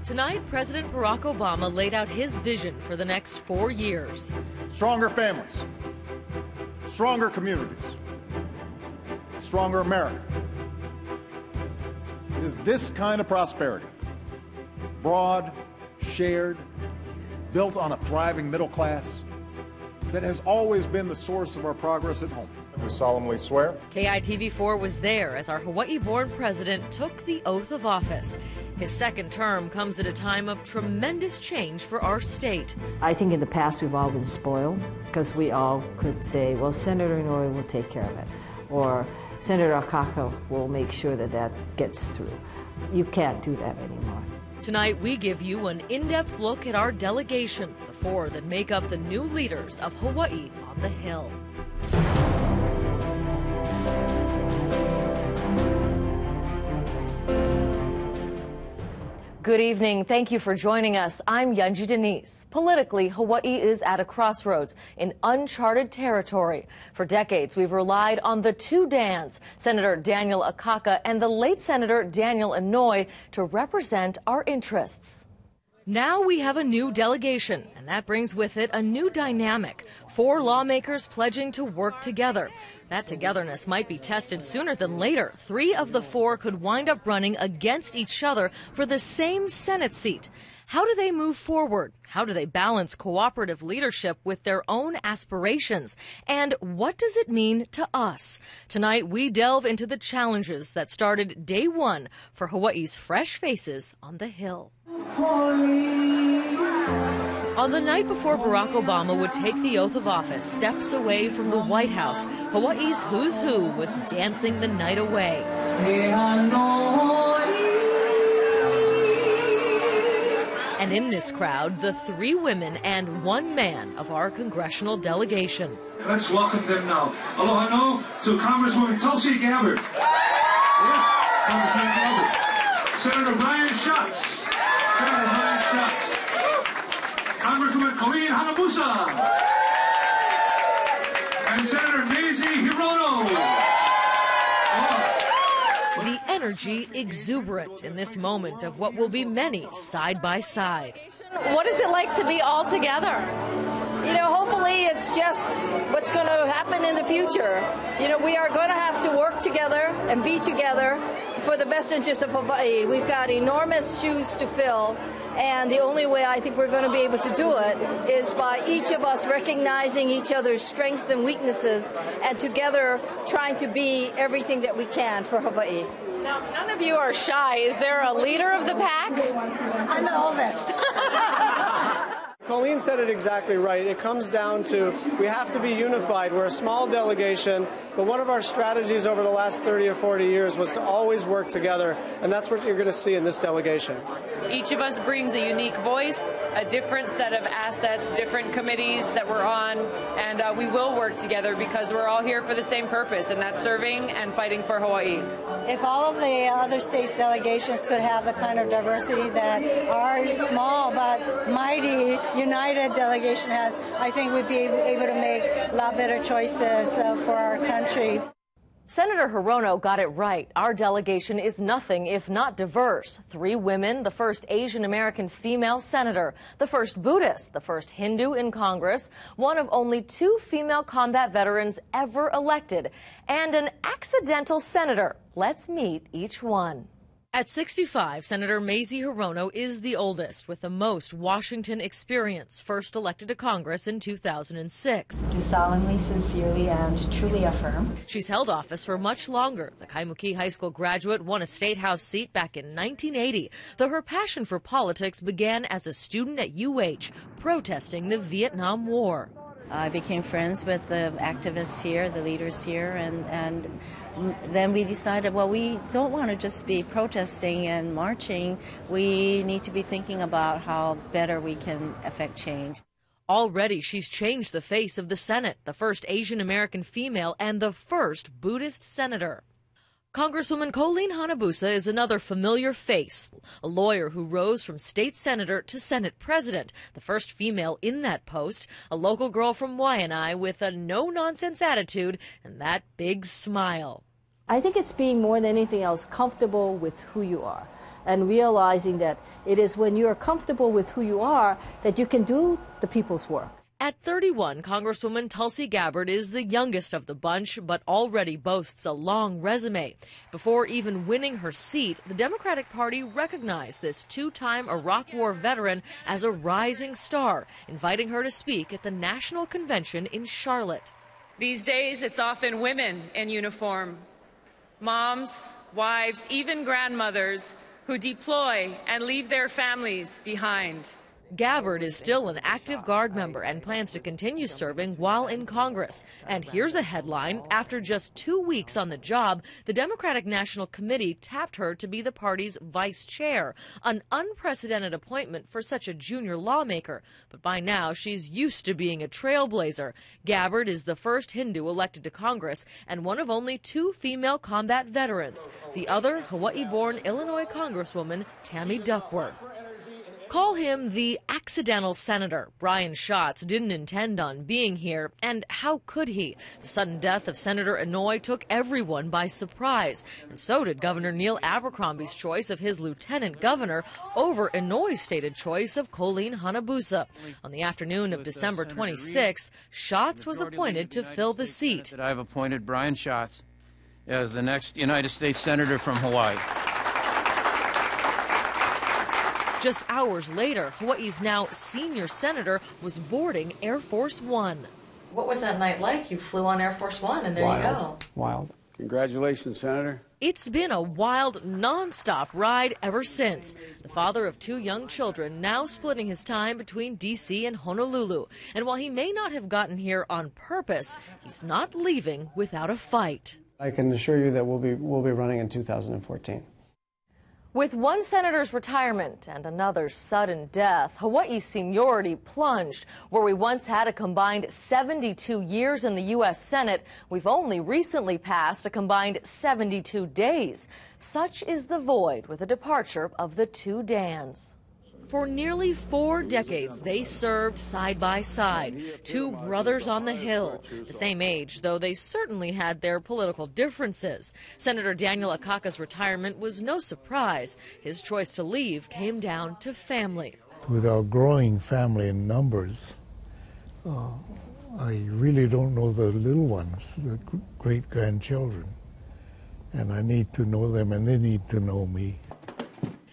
Tonight, President Barack Obama laid out his vision for the next 4 years. Stronger families, stronger communities, stronger America. It is this kind of prosperity, broad, shared, built on a thriving middle class, that has always been the source of our progress at home. I do solemnly swear. KITV4 was there as our Hawaii-born president took the oath of office. His second term comes at a time of tremendous change for our state. I think in the past we've all been spoiled because we all could say, well, Senator Inouye will take care of it, or Senator Akaka will make sure that that gets through. You can't do that anymore. Tonight, we give you an in-depth look at our delegation, the four that make up the new leaders of Hawaii on the Hill. Good evening. Thank you for joining us. I'm Yunji Denise. Politically, Hawaii is at a crossroads in uncharted territory. For decades, we've relied on the two Dans, Senator Daniel Akaka and the late Senator Daniel Inouye, to represent our interests. Now we have a new delegation, and that brings with it a new dynamic. 4 lawmakers pledging to work together. That togetherness might be tested sooner than later. 3 of the 4 could wind up running against each other for the same Senate seat. How do they move forward? How do they balance cooperative leadership with their own aspirations? And what does it mean to us? Tonight, we delve into the challenges that started day one for Hawaii's fresh faces on the Hill. On the night before Barack Obama would take the oath of office, steps away from the White House, Hawaii's who's who was dancing the night away. And in this crowd, the 3 women and 1 man of our congressional delegation. Let's welcome them now. Aloha no to Congresswoman Tulsi Gabbard. Yes, Congresswoman Gabbard. Senator Brian Schatz. Senator Brian Schatz. Congresswoman Colleen Hanabusa. And Senator Mazie Hirono. The energy exuberant in this moment of what will be many side by side. What is it like to be all together? You know, hopefully it's just what's going to happen in the future. You know, we are going to have to work together and be together for the best interest of Hawaii. We've got enormous shoes to fill. And the only way I think we're going to be able to do it is by each of us recognizing each other's strengths and weaknesses and together trying to be everything that we can for Hawaii. Now, none of you are shy. Is there a leader of the pack? I'm the oldest. Colleen said it exactly right. It comes down to we have to be unified. We're a small delegation, but one of our strategies over the last 30 or 40 years was to always work together, and that's what you're going to see in this delegation. Each of us brings a unique voice, a different set of assets, different committees that we're on, and we will work together because we're all here for the same purpose, and that's serving and fighting for Hawaii. If all of the other states' delegations could have the kind of diversity that our small but mighty united delegation has, I think we'd be able to make a lot better choices for our country. Senator Hirono got it right. Our delegation is nothing if not diverse. 3 women, the first Asian American female senator, the first Buddhist, the first Hindu in Congress, one of only 2 female combat veterans ever elected, and an accidental senator. Let's meet each one. At 65, Senator Mazie Hirono is the oldest with the most Washington experience, first elected to Congress in 2006. Do solemnly, sincerely, and truly affirm. She's held office for much longer. The Kaimuki High School graduate won a state house seat back in 1980, though her passion for politics began as a student at UH, protesting the Vietnam War. I became friends with the activists here, the leaders here, and then we decided, well, we don't want to just be protesting and marching. We need to be thinking about how better we can affect change. Already, she's changed the face of the Senate, the first Asian American female and the first Buddhist senator. Congresswoman Colleen Hanabusa is another familiar face, a lawyer who rose from state senator to Senate president, the first female in that post, a local girl from Waianae with a no-nonsense attitude and that big smile. I think it's being more than anything else comfortable with who you are. and realizing that it is when you are comfortable with who you are that you can do the people's work. At 31, Congresswoman Tulsi Gabbard is the youngest of the bunch, but already boasts a long resume. Before even winning her seat, the Democratic Party recognized this two-time Iraq War veteran as a rising star, inviting her to speak at the National Convention in Charlotte. These days, it's often women in uniform, moms, wives, even grandmothers who deploy and leave their families behind. Gabbard is still an active Guard member and plans to continue serving while in Congress. And here's a headline. After just 2 weeks on the job, the Democratic National Committee tapped her to be the party's vice chair, an unprecedented appointment for such a junior lawmaker. But by now, she's used to being a trailblazer. Gabbard is the first Hindu elected to Congress and one of only 2 female combat veterans, the other Hawaii-born Illinois Congresswoman Tammy Duckworth. Call him the accidental senator. Brian Schatz didn't intend on being here, and how could he? The sudden death of Senator Inouye took everyone by surprise, and so did Governor Neil Abercrombie's choice of his lieutenant governor over Inouye's stated choice of Colleen Hanabusa. On the afternoon of December 26th, Schatz was appointed to fill the seat. I've appointed Brian Schatz as the next United States Senator from Hawaii. Just hours later, Hawaii's now senior senator was boarding Air Force One. What was that night like? You flew on Air Force One, and there you go. Wild. Congratulations, Senator. It's been a wild, non-stop ride ever since. The father of 2 young children now splitting his time between D.C. and Honolulu. And while he may not have gotten here on purpose, he's not leaving without a fight. I can assure you that we'll be running in 2014. With one senator's retirement and another's sudden death, Hawaii's seniority plunged. Where we once had a combined 72 years in the U.S. Senate, we've only recently passed a combined 72 days. Such is the void with the departure of the 2 Dans. For nearly 4 decades, they served side by side, 2 brothers on the Hill. The same age, though they certainly had their political differences. Senator Daniel Akaka's retirement was no surprise. His choice to leave came down to family. With our growing family in numbers, I really don't know the little ones, the great-grandchildren. And I need to know them, and they need to know me.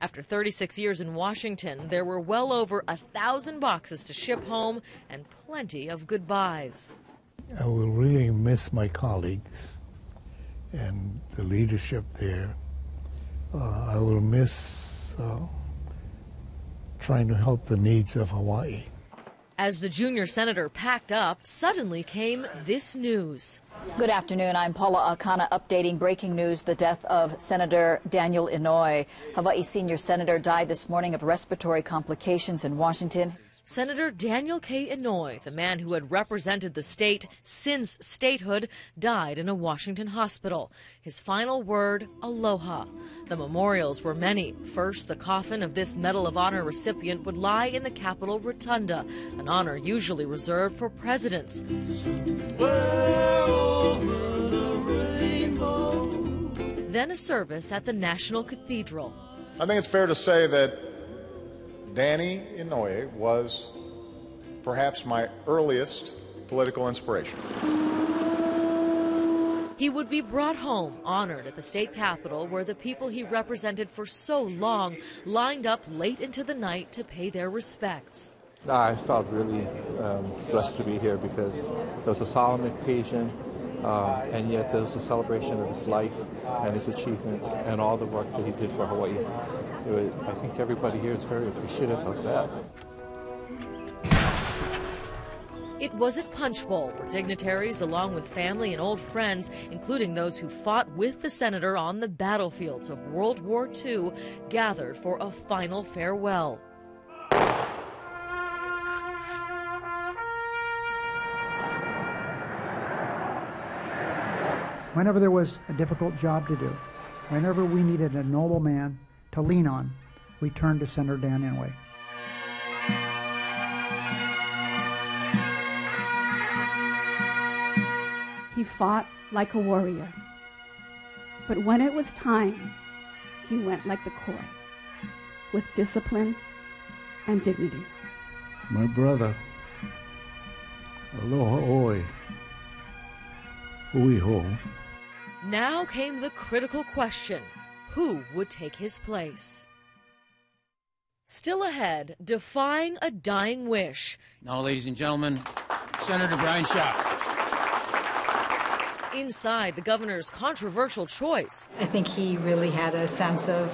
After 36 years in Washington, there were well over 1,000 boxes to ship home and plenty of goodbyes. I will really miss my colleagues and the leadership there. I will miss trying to help the needs of Hawaii. As the junior senator packed up, suddenly came this news. Good afternoon. I'm Paula Akana updating breaking news, the death of Senator Daniel Inouye. Hawaii senior senator died this morning of respiratory complications in Washington. Senator Daniel K. Inouye, the man who had represented the state since statehood, died in a Washington hospital. His final word, aloha. The memorials were many. First, the coffin of this Medal of Honor recipient would lie in the Capitol Rotunda, an honor usually reserved for presidents. Then a service at the National Cathedral. I think it's fair to say that Danny Inouye was perhaps my earliest political inspiration. He would be brought home, honored at the state capitol, where the people he represented for so long lined up late into the night to pay their respects. I felt really blessed to be here because it was a solemn occasion, and yet there was a celebration of his life and his achievements and all the work that he did for Hawaii. I think everybody here is very appreciative of that. It was at Punch Bowl, where dignitaries, along with family and old friends, including those who fought with the senator on the battlefields of World War II, gathered for a final farewell. Whenever there was a difficult job to do, whenever we needed a noble man to lean on, we turned to Senator Dan Inouye. He fought like a warrior, but when it was time, he went like the Koi. with discipline and dignity. My brother, aloha oi, hui ho. Now came the critical question: who would take his place? Still ahead, defying a dying wish. Now, ladies and gentlemen, Senator Brian Schatz. Inside the governor's controversial choice. I think he really had a sense of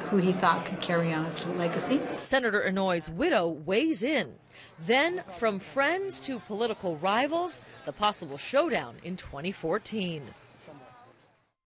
who he thought could carry on his legacy. Senator Inouye's widow weighs in. Then, from friends to political rivals, the possible showdown in 2014.